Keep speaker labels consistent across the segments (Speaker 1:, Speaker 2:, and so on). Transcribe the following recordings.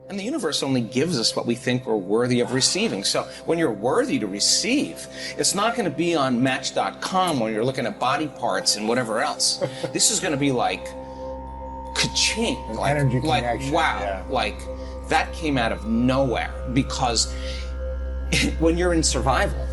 Speaker 1: And the universe only gives us what we think we're worthy of receiving. So when you're worthy to receive, it's not going to be on Match.com when you're looking at body parts and whatever else. This is going to be like, ka-ching. Like,
Speaker 2: energy
Speaker 1: like
Speaker 2: connection.
Speaker 1: wow.
Speaker 2: Yeah.
Speaker 1: Like, that came out of nowhere. Because when you're in survival,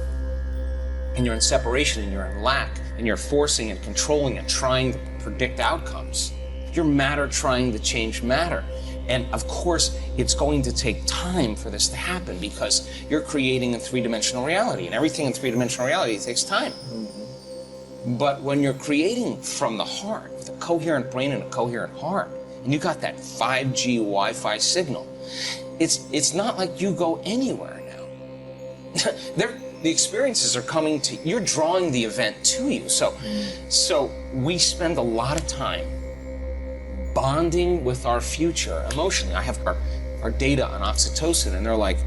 Speaker 1: and you're in separation, and you're in lack, and you're forcing and controlling and trying to predict outcomes, you're matter trying to change matter. And of course, it's going to take time for this to happen because you're creating a three-dimensional reality, and everything in three-dimensional reality takes time. Mm-hmm. But when you're creating from the heart, with a coherent brain and a coherent heart, and you got that 5G Wi-Fi signal, it's not like you go anywhere now. The experiences are coming to, you're drawing the event to you. So we spend a lot of time bonding with our future emotionally. I have our data on oxytocin, and they're like,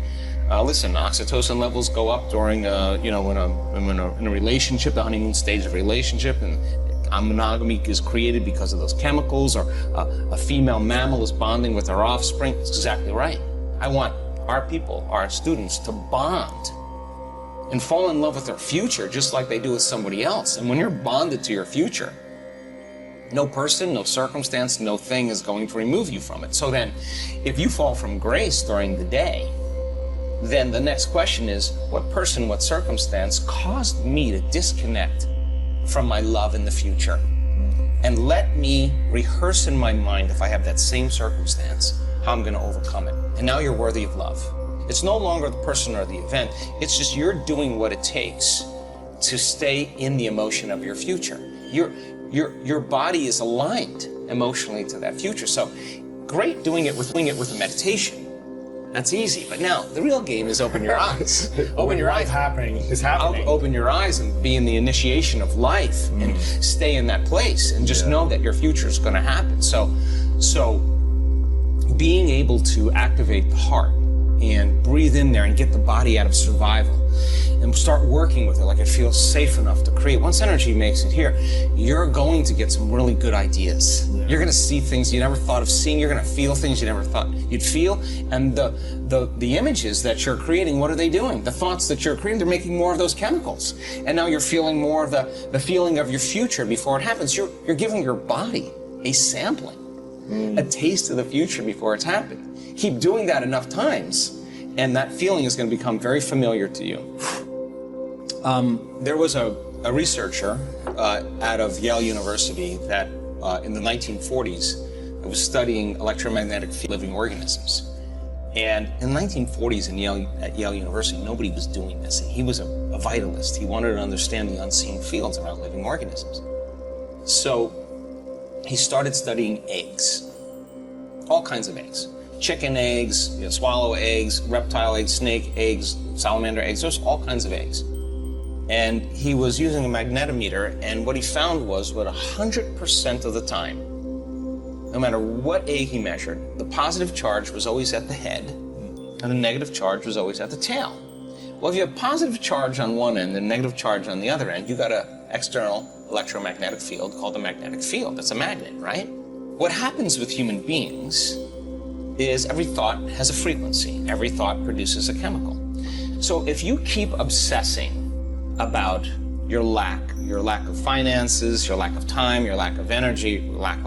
Speaker 1: listen, oxytocin levels go up during, in a relationship, the honeymoon stage of a relationship, and monogamy is created because of those chemicals, or a female mammal is bonding with her offspring. It's exactly right. I want our people, our students, to bond and fall in love with their future just like they do with somebody else. And when you're bonded to your future, no person, no circumstance, no thing is going to remove you from it. So then, if you fall from grace during the day, then the next question is, what person, what circumstance caused me to disconnect from my love in the future? And let me rehearse in my mind, if I have that same circumstance, how I'm going to overcome it. And now you're worthy of love. It's no longer the person or the event. It's just you're doing what it takes to stay in the emotion of your future. Your body is aligned emotionally to that future. So great doing it with a meditation. That's easy. But now the real game is open your eyes. Open your eyes.
Speaker 2: It's happening.
Speaker 1: Open your eyes and be in the initiation of life and stay in that place and just know that your future is going to happen. So being able to activate the heart and breathe in there and get the body out of survival and start working with it like it feels safe enough to create. Once energy makes it here, you're going to get some really good ideas. Yeah. You're going to see things you never thought of seeing. You're going to feel things you never thought you'd feel. And the images that you're creating, what are they doing? The thoughts that you're creating, they're making more of those chemicals. And now you're feeling more of the feeling of your future before it happens. You're giving your body a sampling, a taste of the future before it's happened. Keep doing that enough times, and that feeling is going to become very familiar to you. There was a researcher out of Yale University that in the 1940s was studying electromagnetic living organisms. And in the 1940s at Yale University, nobody was doing this. And he was a vitalist. He wanted to understand the unseen fields around living organisms. So he started studying eggs, all kinds of eggs. Chicken eggs, swallow eggs, reptile eggs, snake eggs, salamander eggs, there's all kinds of eggs. And he was using a magnetometer, and what he found was that 100% of the time, no matter what egg he measured, the positive charge was always at the head, and the negative charge was always at the tail. Well, if you have positive charge on one end and negative charge on the other end, you got an external electromagnetic field called the magnetic field. That's a magnet, right? What happens with human beings is every thought has a frequency. Every thought produces a chemical. So if you keep obsessing about your lack of finances, your lack of time, your lack of energy, lack,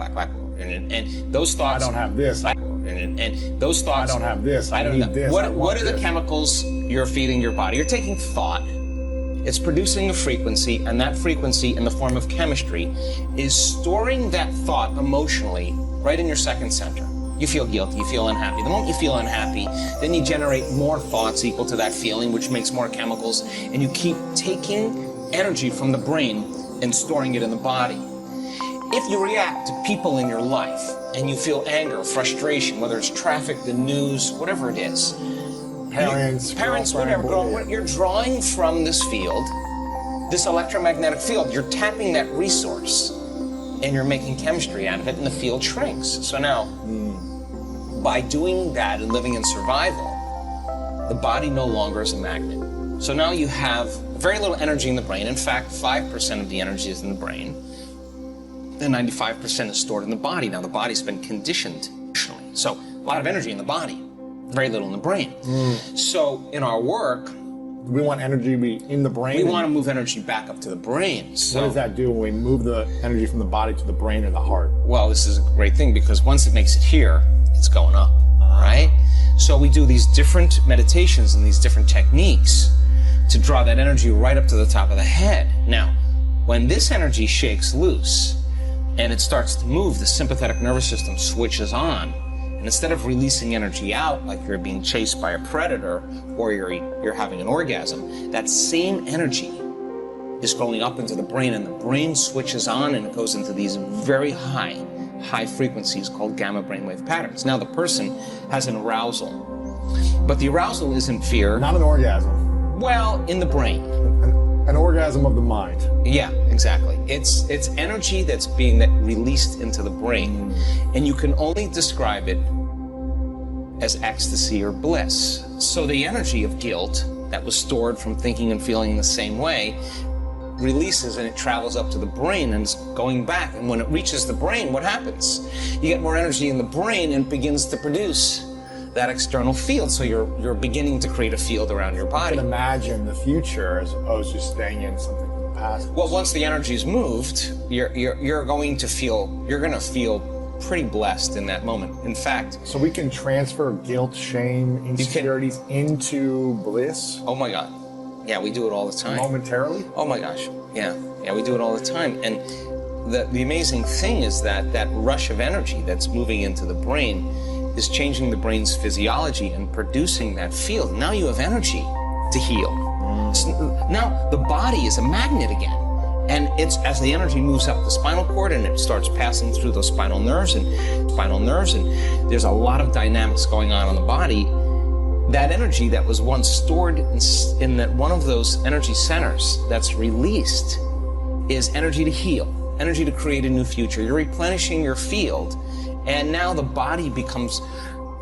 Speaker 1: and those thoughts.
Speaker 2: I don't have this.
Speaker 1: And those thoughts.
Speaker 2: I don't have this.
Speaker 1: I don't
Speaker 2: need
Speaker 1: know.
Speaker 2: this.
Speaker 1: What are the chemicals you're feeding your body? You're taking thought. It's producing a frequency, and that frequency in the form of chemistry is storing that thought emotionally right in your second center. You feel guilty, you feel unhappy. The moment you feel unhappy, then you generate more thoughts equal to that feeling, which makes more chemicals, and you keep taking energy from the brain and storing it in the body. If you react to people in your life and you feel anger, frustration, whether it's traffic, the news, whatever it is, parents, whatever, you're drawing from this field, this electromagnetic field. You're tapping that resource and you're making chemistry out of it, and the field shrinks. So now, by doing that and living in survival, the body no longer is a magnet. So now you have very little energy in the brain. In fact, 5% of the energy is in the brain, and 95% is stored in the body. Now, the body's been conditioned emotionally. So a lot of energy in the body, Very little in the brain. So in our work,
Speaker 2: we want energy to be in the brain.
Speaker 1: We want to move energy back up to the brain. So
Speaker 2: what does that do when we move the energy from the body to the brain or the heart?
Speaker 1: Well, this is a great thing because once it makes it here, it's going up, right? So we do these different meditations and these different techniques to draw that energy right up to the top of the head. Now, when this energy shakes loose and it starts to move, the sympathetic nervous system switches on. And instead of releasing energy out like you're being chased by a predator or you're having an orgasm, that same energy is going up into the brain, and the brain switches on and it goes into these very high frequencies called gamma brainwave patterns. Now the person has an arousal, but the arousal isn't fear.
Speaker 2: Not an orgasm.
Speaker 1: Well, in the brain.
Speaker 2: An orgasm of the mind.
Speaker 1: Yeah, exactly. It's energy that's being released into the brain, and you can only describe it as ecstasy or bliss. So the energy of guilt that was stored from thinking and feeling the same way releases, and it travels up to the brain and it's going back. And when it reaches the brain, what happens? You get more energy in the brain and it begins to produce that external field. So you're beginning to create a field around your body.
Speaker 2: You can imagine the future as opposed to staying in something from the past.
Speaker 1: Well, once the energy's moved, you're going to feel pretty blessed in that moment. In fact,
Speaker 2: so we can transfer guilt, shame, insecurities into bliss.
Speaker 1: Oh my God. Yeah, we do it all the time.
Speaker 2: Momentarily?
Speaker 1: Oh my gosh. Yeah, we do it all the time. And the amazing thing is that rush of energy that's moving into the brain is changing the brain's physiology and producing that field. Now you have energy to heal. Now the body is a magnet again. And it's as the energy moves up the spinal cord and it starts passing through those spinal nerves, and there's a lot of dynamics going on in the body. That energy that was once stored in that one of those energy centers that's released is energy to heal, energy to create a new future. You're replenishing your field, and now the body becomes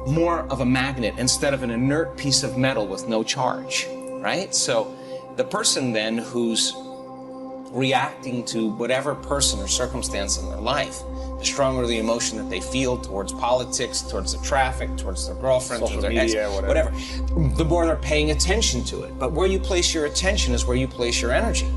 Speaker 1: more of a magnet instead of an inert piece of metal with no charge, right? So the person then who's reacting to whatever person or circumstance in their life, the stronger the emotion that they feel towards politics, towards the traffic, towards their girlfriend,
Speaker 2: social
Speaker 1: towards their
Speaker 2: media,
Speaker 1: ex, whatever, the more they're paying attention to it. But where you place your attention is where you place your energy.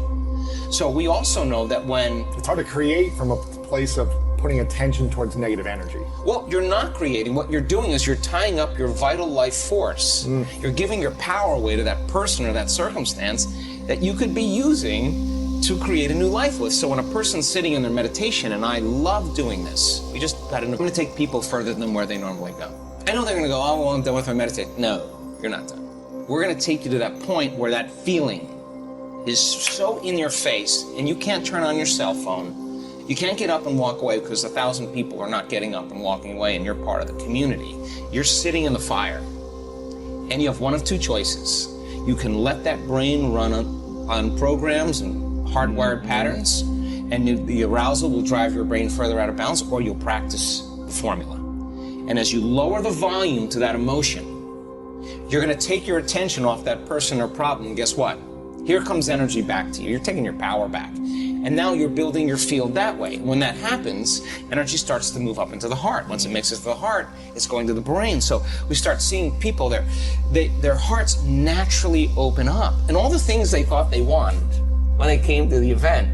Speaker 1: So we also know that when...
Speaker 2: It's hard to create from a place of putting attention towards negative energy.
Speaker 1: Well, you're not creating. What you're doing is you're tying up your vital life force. You're giving your power away to that person or that circumstance that you could be using to create a new life with. So when a person's sitting in their meditation, and I love doing this, I'm going to take people further than where they normally go. I know they're going to go, oh, well, I'm done with my meditation. No, you're not done. We're going to take you to that point where that feeling is so in your face, and you can't turn on your cell phone. You can't get up and walk away because 1,000 people are not getting up and walking away, and you're part of the community. You're sitting in the fire, and you have one of two choices. You can let that brain run on programs and hardwired patterns, and the arousal will drive your brain further out of bounds, or you'll practice the formula. And as you lower the volume to that emotion, you're going to take your attention off that person or problem, and guess what? Here comes energy back to you. You're taking your power back. And now you're building your field that way. When that happens, energy starts to move up into the heart. Once it makes it to the heart, it's going to the brain. So we start seeing people, their hearts naturally open up. And all the things they thought they wanted when they came to the event,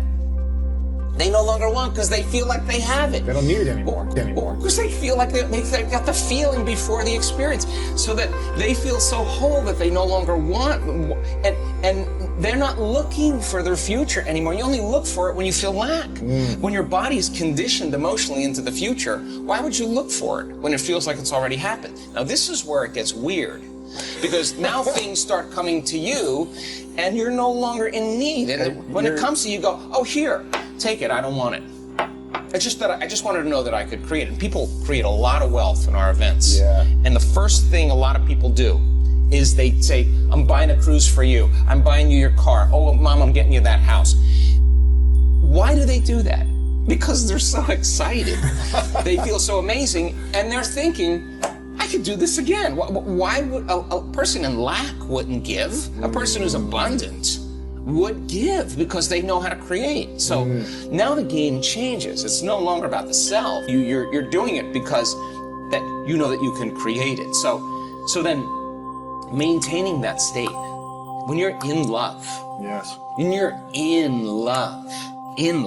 Speaker 1: they no longer want because they feel like they have it.
Speaker 2: They don't need it anymore.
Speaker 1: Because they feel like they got the feeling before the experience, so that they feel so whole that they no longer want, and they're not looking for their future anymore. You only look for it when you feel lack. When your body is conditioned emotionally into the future, why would you look for it when it feels like it's already happened? Now this is where it gets weird, because now things start coming to you and you're no longer in need. And when it comes to you, you go, oh, here, take it, I don't want it. It's just that I just wanted to know that I could create it. And people create a lot of wealth in our events.
Speaker 2: Yeah.
Speaker 1: And the first thing a lot of people do is they say, I'm buying a cruise for you. I'm buying you your car. Oh, Mom, I'm getting you that house. Why do they do that? Because they're so excited. They feel so amazing, and they're thinking, I could do this again. Why would a person in lack wouldn't give? A person who's abundant would give because they know how to create. So now the game changes. It's no longer about the self. You're doing it because that you know that you can create it. So So then, maintaining that state, when you're in love,
Speaker 2: Yes.
Speaker 1: when you're in love, in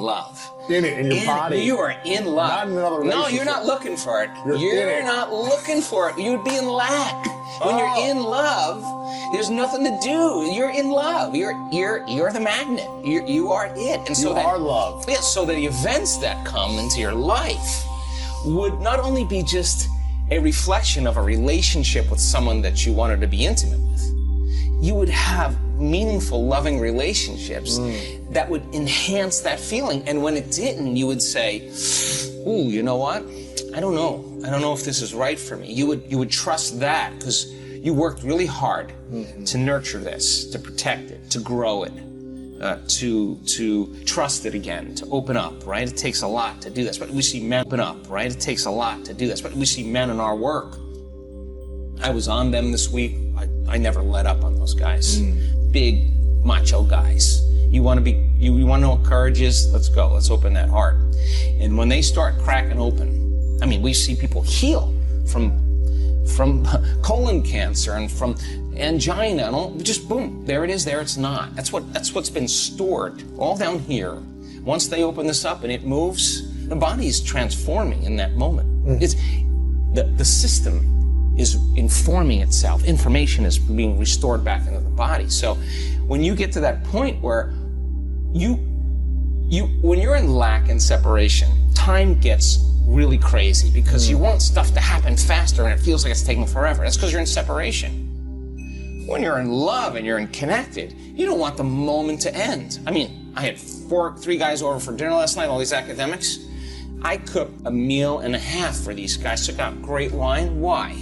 Speaker 2: it, in your body.
Speaker 1: You are in love.
Speaker 2: Not in another
Speaker 1: No,
Speaker 2: relationship.
Speaker 1: you're not looking for it.
Speaker 2: You're in it.
Speaker 1: not looking for it. You'd be in lack. When you're in love, there's nothing to do. You're in love. You're the magnet. You are it. And so
Speaker 2: You are love.
Speaker 1: Yeah, so the events that come into your life would not only be just a reflection of a relationship with someone that you wanted to be intimate with, you would have meaningful, loving relationships that would enhance that feeling. And when it didn't, you would say, ooh, you know what? I don't know. I don't know if this is right for me. You would trust that because you worked really hard to nurture this, to protect it, to grow it, to trust it again, to open up, right? It takes a lot to do this, but we see men open up, right? It takes a lot to do this, but we see men in our work. I was on them this week. I never let up on those guys. Big macho guys. You want to know what courage is? Let's go. Let's open that heart. And when they start cracking open, I mean, we see people heal from colon cancer and from angina and all. Just boom, there it is. There it's not. That's what's been stored all down here. Once they open this up and it moves, the body is transforming in that moment. It's the system is informing itself. Information is being restored back into the body. So when you get to that point where when you're in lack and separation, time gets really crazy because you want stuff to happen faster and it feels like it's taking forever. That's because you're in separation. When you're in love and you're connected, you don't want the moment to end. I mean, I had 3 guys over for dinner last night, all these academics. I cooked a meal and a half for these guys, took out great wine. Why?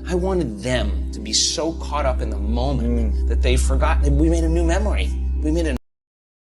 Speaker 1: I wanted them to be so caught up in the moment that they forgot that we made a new memory. We made a